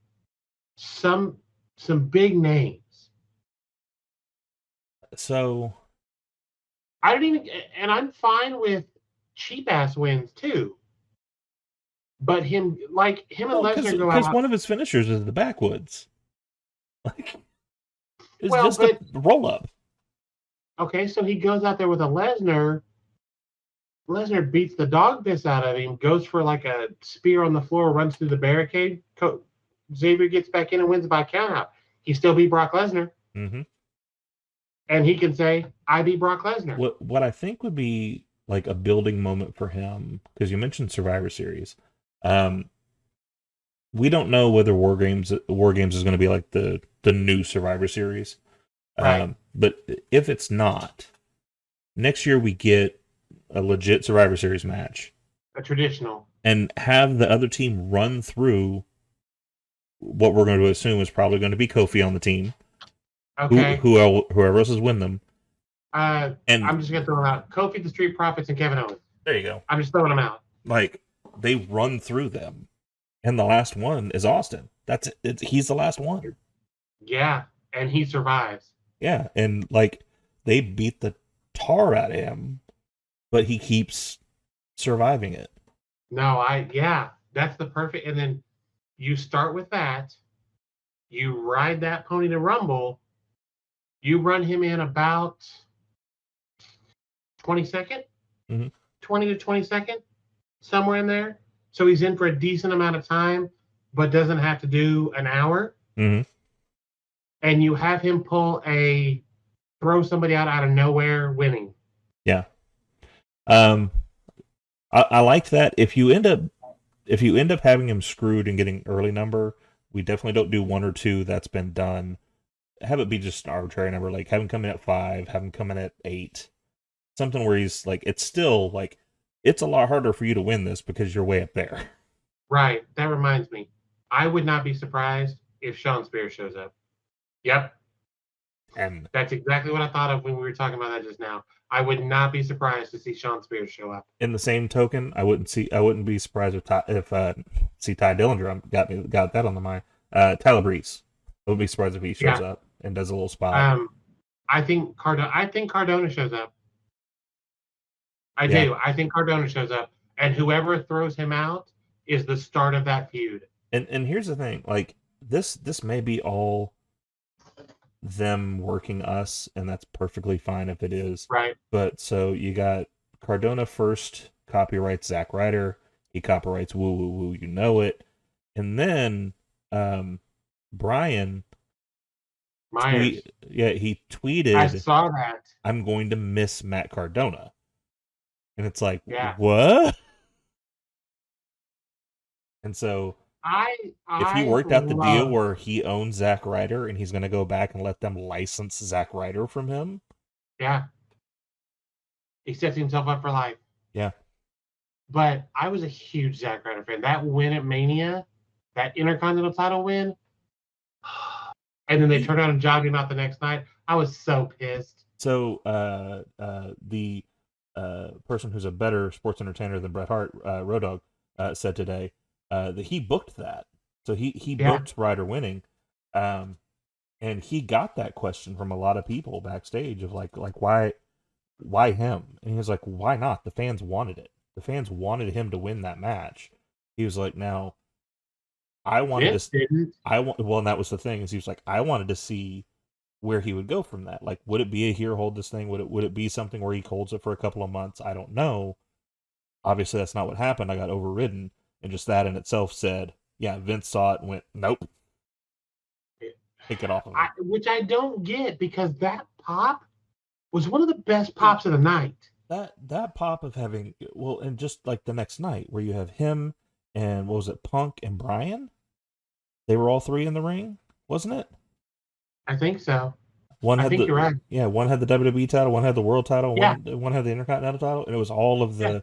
some big names. So I don't even, and I'm fine with cheap ass wins too. But him and Lesnar go out. Because one of his finishers is the backwoods. Like, it's just a roll up. Okay, so he goes out there with a Lesnar. Lesnar beats the dog piss out of him, goes for like a spear on the floor, runs through the barricade. Xavier gets back in and wins by countout. He still beat Brock Lesnar. Mm-hmm. And he can say, I beat Brock Lesnar. What I think would be like a building moment for him, because you mentioned Survivor Series. We don't know whether War Games is going to be like the new Survivor Series. Right. But if it's not, next year we get a legit Survivor Series match. A traditional. And have the other team run through what we're going to assume is probably going to be Kofi on the team. Okay. Whoever else has win them. And I'm just going to throw them out. Kofi, the Street Profits, and Kevin Owens. There you go. I'm just throwing them out. Like, they run through them. And the last one is Austin. That's it. He's the last one. Yeah, and he survives. Yeah, and like they beat the tar out of him, but he keeps surviving it. No, yeah, that's the perfect. And then you start with that. You ride that pony to Rumble. You run him in about 22nd, Mhm. 20 to 22nd, somewhere in there. So he's in for a decent amount of time, but doesn't have to do an hour. Mm-hmm. And you have him throw somebody out of nowhere winning. Yeah. I liked that. If you end up having him screwed and getting early number, we definitely don't do 1 or 2. That's been done. Have it be just an arbitrary number, like have him come in at 5, have him come in at 8, something where he's like, it's still like, it's a lot harder for you to win this because you're way up there. Right. That reminds me. I would not be surprised if Sean Spears shows up. Yep. And That's exactly what I thought of when we were talking about that just now. I would not be surprised to see Sean Spears show up. in the same token, I wouldn't be surprised if Ty Dillinger got that on the mind. Tyler Breeze. I wouldn't be surprised if he shows up and does a little spot. I think Cardona shows up. I do. I think Cardona shows up, and whoever throws him out is the start of that feud. And here's the thing, like this may be all them working us, and that's perfectly fine if it is. Right. But so you got Cardona first copyrights Zack Ryder. He copyrights Woo Woo Woo, you know it. And then Brian Myers. he tweeted, I saw that. I'm going to miss Matt Cardona. And it's like, what? And so if he worked out the deal where he owns Zack Ryder and he's going to go back and let them license Zack Ryder from him. Yeah. He sets himself up for life. Yeah. But I was a huge Zack Ryder fan. That win at Mania, that Intercontinental title win, and then they turned around and jobbed him out the next night. I was so pissed. So the person who's a better sports entertainer than Bret Hart, Road Dogg, said today that he booked that. So he booked Ryder winning, and he got that question from a lot of people backstage of like why him? And he was like, why not? The fans wanted it. The fans wanted him to win that match. He was like, now I wanted to. Well, and that was the thing is he was like, I wanted to see where he would go from that. Like, would it be a here hold this thing? Would it be something where he holds it for a couple of months? I don't know. Obviously, that's not what happened. I got overridden, and just that in itself said, yeah, Vince saw it and went, nope, take it off of him. Which I don't get because that pop was one of the best pops of the night. That pop of having and just like the next night where you have him and what was it, Punk and Brian? They were all three in the ring, wasn't it? I think so. I think you're right. Yeah, one had the WWE title, one had the World title, one had the Intercontinental title, and it was all of the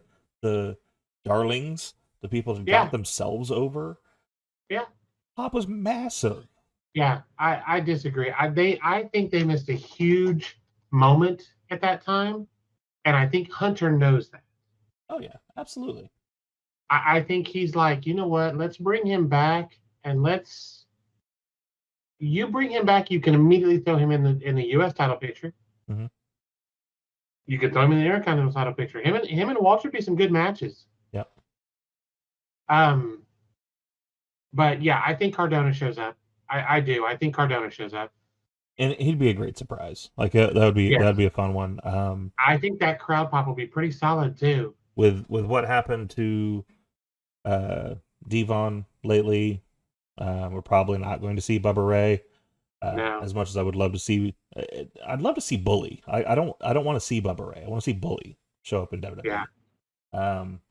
darlings, the people that got themselves over. Yeah. Pop was massive. Yeah, I disagree. I think they missed a huge moment at that time, and I think Hunter knows that. Oh yeah, absolutely. I think he's like, you know what? Let's bring him back, and you bring him back. You can immediately throw him in the U.S. title picture. Mm-hmm. You could throw him in the Intercontinental title picture. Him and Walter be some good matches. Yep. But yeah, I think Cardona shows up. I do. I think Cardona shows up, and he'd be a great surprise. Like that'd be a fun one. I think that crowd pop will be pretty solid too. With what happened to Devon lately, we're probably not going to see Bubba Ray. No. As much as I would love to see, I'd love to see Bully. I don't want to see Bubba Ray. I want to see Bully show up in WWE. Yeah.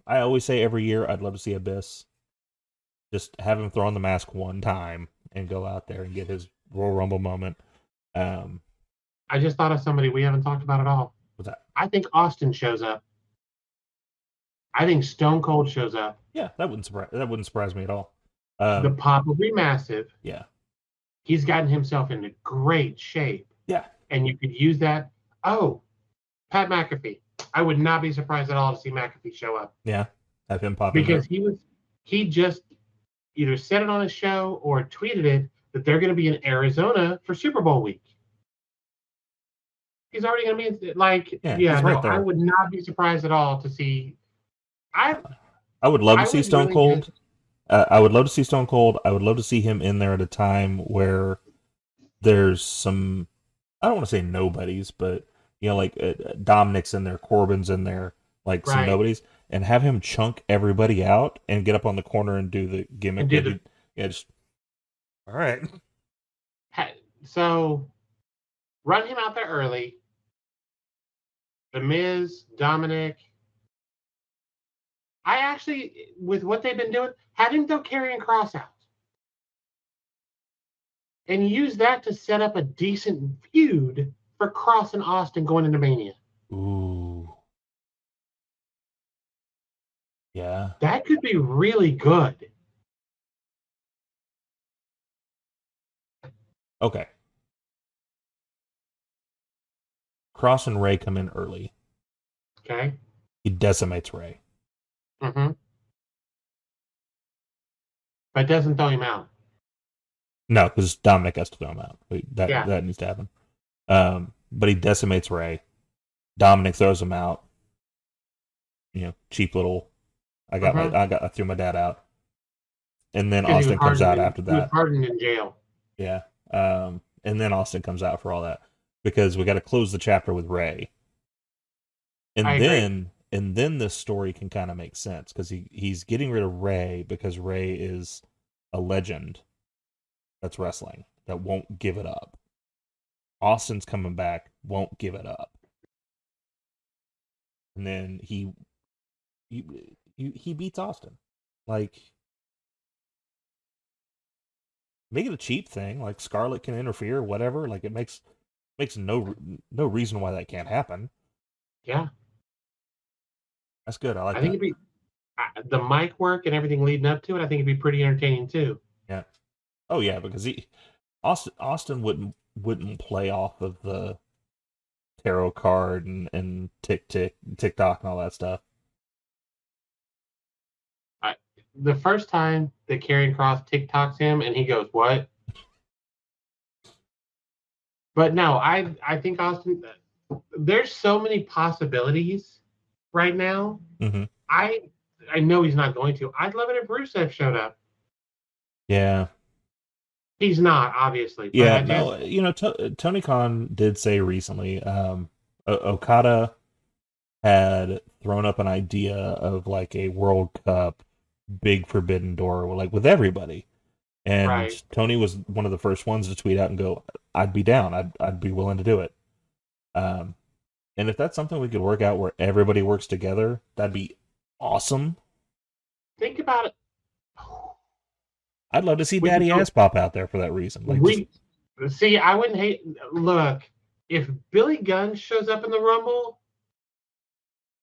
I always say every year I'd love to see Abyss. Just have him throw on the mask one time and go out there and get his Royal Rumble moment. I just thought of somebody we haven't talked about at all. What's that? I think Austin shows up. I think Stone Cold shows up. Yeah, that wouldn't surprise me at all. The pop will be massive. Yeah. He's gotten himself into great shape. Yeah. And you could use that. Oh, Pat McAfee. I would not be surprised at all to see McAfee show up. Yeah. Have him pop because he just either said it on a show or tweeted it that they're going to be in Arizona for Super Bowl week. He's already going to be like, Yeah, yeah, he's no, right I there. would not be surprised at all to see. I I would love to I see would Stone really Cold. just I would love to see Stone Cold. I would love to see him in there at a time where there's some, I don't want to say nobodies, but like Dominic's in there, Corbin's in there, like some right nobodies, and have him chunk everybody out and get up on the corner and do the gimmick and do that the just all right. so run him out there early. The Miz, Dominic. I actually, with what they've been doing, have him throw Karrion Kross out and use that to set up a decent feud for Kross and Austin going into Mania. Ooh, yeah. That could be really good. Okay. Cross and Ray come in early. Okay. He decimates Ray. Mm-hmm. But doesn't throw him out. No, because Dominic has to throw him out. Yeah. That needs to happen. But he decimates Ray. Dominic throws him out. Cheap little. I threw my dad out, and then Austin comes out after He was that. hardened in jail. Yeah. And then Austin comes out for all that because we got to close the chapter with Ray, and I agree. then this story can kind of make sense because he's getting rid of Ray because Ray is a legend that's wrestling that won't give it up. Austin's coming back, won't give it up, and then he beats Austin. Like, make it a cheap thing. Like Scarlett can interfere, whatever. Like it makes no reason why that can't happen. Yeah. That's good. I like I think that. it'd be the mic work and everything leading up to it. I think it'd be pretty entertaining too. Yeah. Oh yeah, because Austin wouldn't play off of the tarot card and TikTok and all that stuff. The first time that Karrion Kross TikToks him and he goes, "What?" But no, I think Austin. There's so many possibilities right now. Mm-hmm. I know he's not going to. I'd love it if Rusev showed up. Yeah. He's not, obviously. But Yeah. No. Tony Khan did say recently, Okada had thrown up an idea of like a World Cup big Forbidden Door, like with everybody. And right. Tony was one of the first ones to tweet out and go, "I'd be down. I'd be willing to do it." And if that's something we could work out where everybody works together, that'd be awesome. Think about it. I'd love to see Daddy Ass pop out there for that reason. Like, see, I wouldn't hate. Look, if Billy Gunn shows up in the Rumble,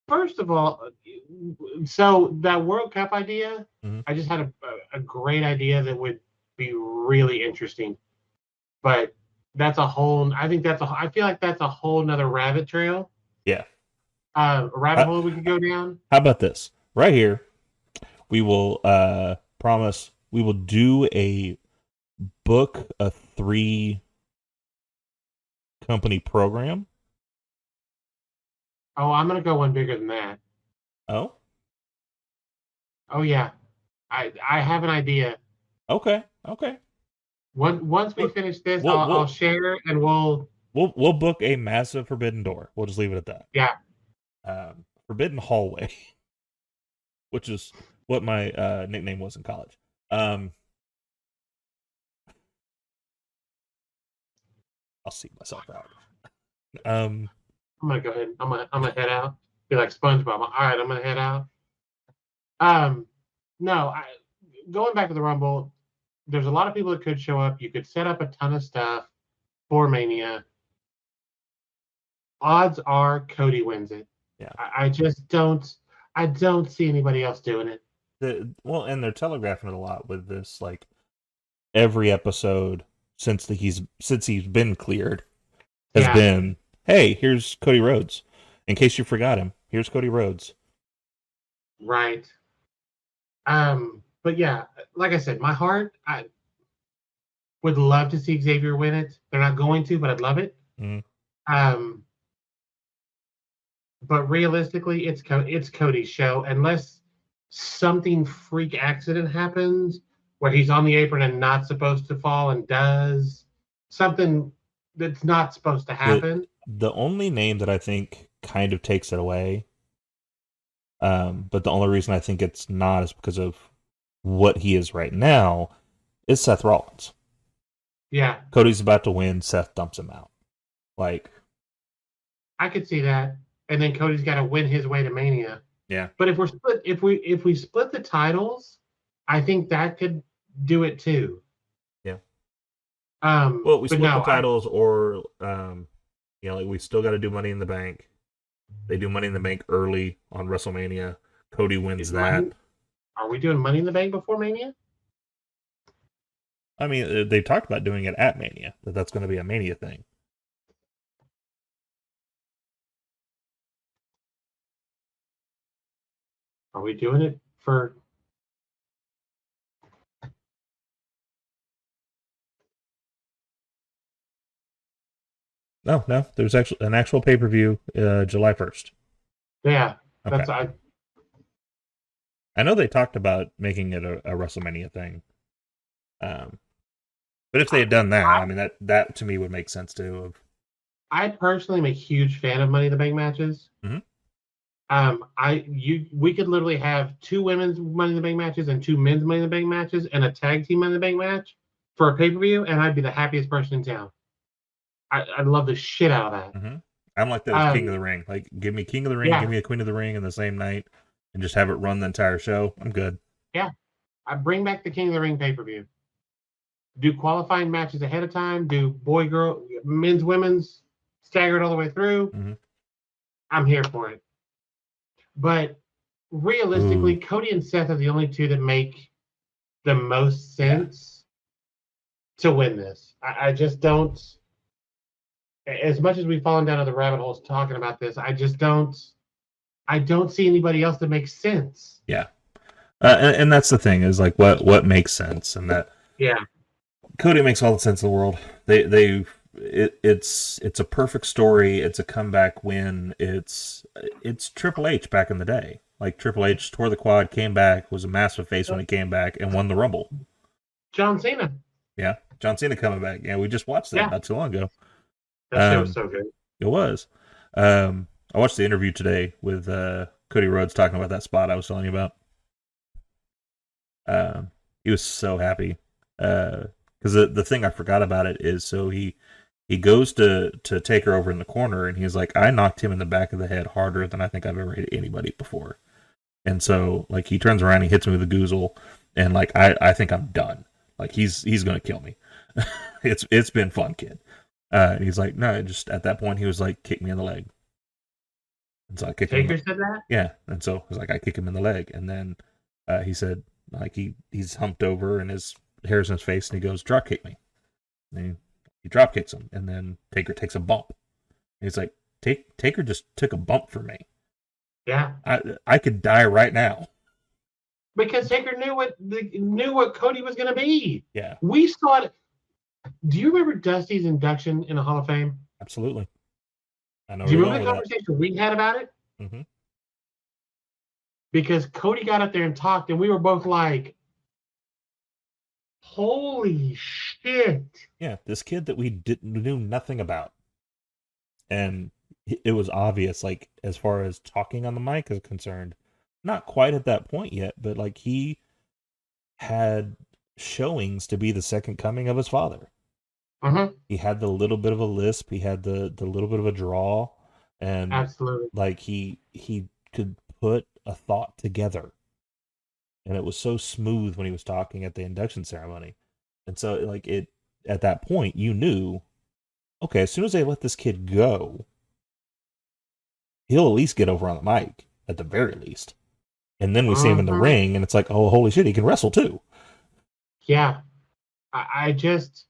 first of all, so that World Cup idea, mm-hmm. I just had a great idea that would be really interesting. But I feel like that's a whole nother rabbit trail. Yeah. Rabbit hole we could go down. How about this? Right here, we will promise we will do a book a 3 company program. Oh, I'm gonna go one bigger than that. Oh yeah, I have an idea. Okay. Once we finish this, I'll share and we'll book a massive Forbidden Door. We'll just leave it at that. Yeah. Forbidden Hallway, which is what my nickname was in college. I'll seek myself out. I'm gonna go ahead. I'm gonna head out. Be like SpongeBob. All right, I'm gonna head out. No, going back to the Rumble, there's a lot of people that could show up. You could set up a ton of stuff for Mania. Odds are Cody wins it. Yeah. I just don't. I don't see anybody else doing it. And they're telegraphing it a lot with this. Like every episode since he's been cleared has been, hey, here's Cody Rhodes. In case you forgot him, here's Cody Rhodes. Right. But yeah, like I said, my heart, I would love to see Xavier win it. They're not going to, but I'd love it. Mhm. Um, but realistically, it's Cody's show unless something freak accident happens where he's on the apron and not supposed to fall and does something that's not supposed to The happen. the only name that I think kind of takes it away, but the only reason I think it's not is because of what he is right now, is Seth Rollins. Yeah, Cody's about to win, Seth dumps him out. Like, I could see that. And then Cody's got to win his way to Mania. yeah. But if we split the titles, I think that could do it too. Yeah. Well, we But split no, the titles, or like we still got to do Money in the Bank. They do Money in the Bank early on WrestleMania. Cody wins that. Are we doing Money in the Bank before Mania? I mean, they talked about doing it at Mania. That's going to be a Mania thing. Are we doing it for? No. There's actually an actual pay per view, July 1st. Yeah, Okay. that's I know they talked about making it a WrestleMania thing. But if they had done that, I mean that to me would make sense too. I personally am a huge fan of Money in the Bank matches. Mhm. We could literally have 2 women's Money in the Bank matches and 2 men's Money in the Bank matches and a tag team Money in the Bank match for a pay per view, and I'd be the happiest person in town. I'd love the shit out of that. Mm-hmm. I'm like that with King of the Ring. Like, give me King of the Ring, Yeah. give me a Queen of the Ring in the same night, and just have it run the entire show. I'm good. Yeah, I bring back the King of the Ring pay per view. Do qualifying matches ahead of time. Do boy, girl, men's, women's, staggered all the way through. Mm-hmm. I'm here for it. But realistically, Cody and Seth are the only 2 that make the most sense to win this. I just don't. As much as we've fallen down the rabbit holes talking about this, I don't see anybody else that makes sense. Yeah, and that's the thing, is like what makes sense, and that Cody makes all the sense in the world. It's a perfect story. It's a comeback win. It's Triple H back in the day. Like, Triple H tore the quad, came back, was a massive face when he came back, and won the Rumble. John Cena. Yeah, John Cena coming back. Yeah, we just watched that not too long ago. That show was so good. It was. I watched the interview today with Cody Rhodes talking about that spot I was telling you about. He was so happy. Because the thing I forgot about it is, so he goes to take her over in the corner, and he's like, I knocked him in the back of the head harder than I think I've ever hit anybody before. And so, like, he turns around, he hits me with a goozle, and like, I think I'm done. Like, he's gonna kill me. It's been fun, kid. And he's like, no, just at that point he was like, kick me in the leg. And so I kicked him. Taker said that? Yeah. And so I was like, I kick him in the leg. And then he said, like, he's humped over and his hair's in his face, and he goes, drop kick me. And he drop kicks him, and then Taker takes a bump. And he's like, Taker just took a bump for me. Yeah. I could die right now. Because Taker knew what Cody was going to be. Yeah. We saw it. Do you remember Dusty's induction in the Hall of Fame? Absolutely. I know. Do you remember the conversation we had about it? Mm-hmm. Because Cody got up there and talked, and we were both like, holy shit. Yeah, this kid that we knew nothing about. And it was obvious, like, as far as talking on the mic is concerned, not quite at that point yet, but like, he had showings to be the second coming of his father. Uh-huh. He had the little bit of a lisp, he had the little bit of a draw, and absolutely, like, he could put a thought together, and it was so smooth when he was talking at the induction ceremony. And so, like, it at that point, you knew, okay, as soon as they let this kid go, he'll at least get over on the mic, at the very least. And then we see him in the ring, and it's like, oh, holy shit, he can wrestle too. Yeah. I just...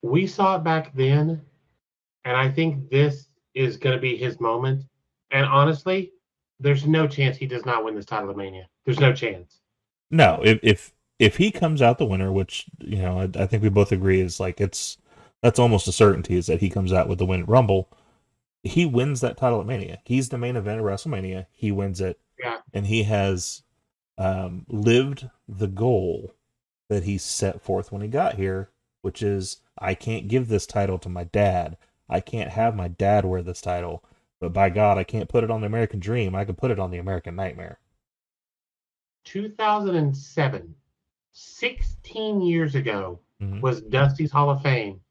We saw it back then, and I think this is going to be his moment. And honestly, there's no chance he does not win this title of Mania. There's no chance. No, if he comes out the winner, which I think we both agree is like that's almost a certainty, is that he comes out with the win at Rumble. He wins that title at Mania. He's the main event of WrestleMania. He wins it, Yeah. and he has lived the goal that he set forth when he got here, which is, I can't give this title to my dad. I can't have my dad wear this title. But by God, I can't put it on the American Dream. I can put it on the American Nightmare. 2007, 16 years ago, Mhm. was Dusty's Hall of Fame.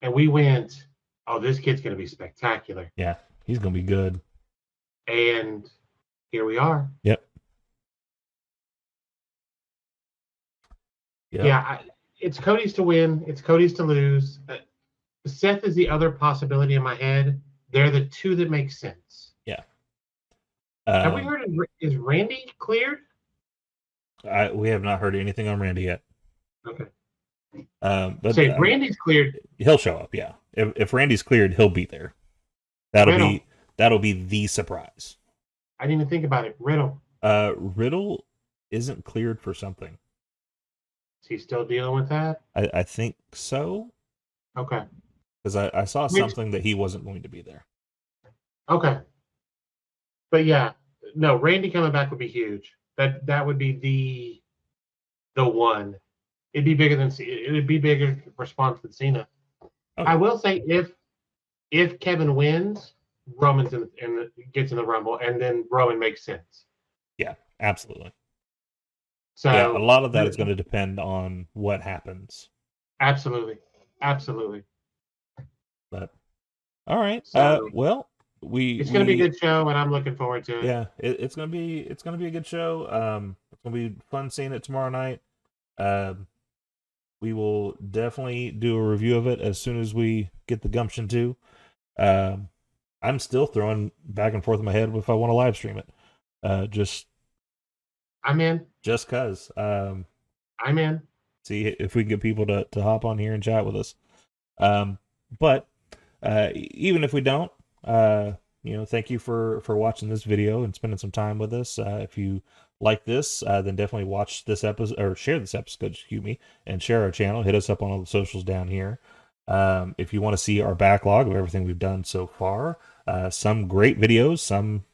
And we went, oh, this kid's going to be spectacular. Yeah, he's going to be good. And here we are. Yep. Yeah, it's Cody's to win. It's Cody's to lose. Seth is the other possibility in my head. They're the two that make sense. Yeah. Have we heard is Randy cleared? We have not heard anything on Randy yet. Okay. But Say Randy's cleared. He'll show up. Yeah. If Randy's cleared, he'll be there. That'll be the surprise. I didn't even think about it. Riddle. Riddle isn't cleared for something. Is he still dealing with that? I think so. Okay. Because I saw something that he wasn't going to be there. Okay. But yeah, no, Randy coming back would be huge. That would be the one. It'd be bigger than it would be bigger response than Cena. Okay. I will say if Kevin wins, Roman's gets in the Rumble, and then Roman makes sense. Yeah, absolutely. So yeah, a lot of that is going to depend on what happens. Absolutely. But all right. So, well, it's going to be a good show, and I'm looking forward to it. Yeah, it's going to be a good show. It's going to be fun seeing it tomorrow night. We will definitely do a review of it as soon as we get the gumption to. I'm still throwing back and forth in my head if I want to live stream it. I'm in. Just cause. I'm in. See if we can get people to hop on here and chat with us. But even if we don't, thank you for watching this video and spending some time with us. If you like this, then definitely watch this episode or share this episode, and share our channel. Hit us up on all the socials down here. If you want to see our backlog of everything we've done so far, some great videos, some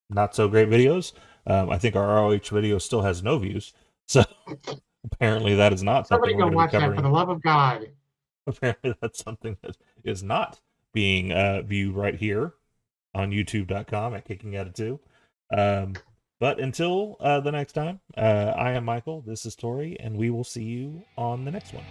not so great videos. I think our ROH video still has no views, so apparently that is not something we're going to watch that, for the love of God. Apparently that's something that is not being viewed right here on youtube.com at Kicking At It Too. But until the next time, I am Michael, this is Tori, and we will see you on the next one.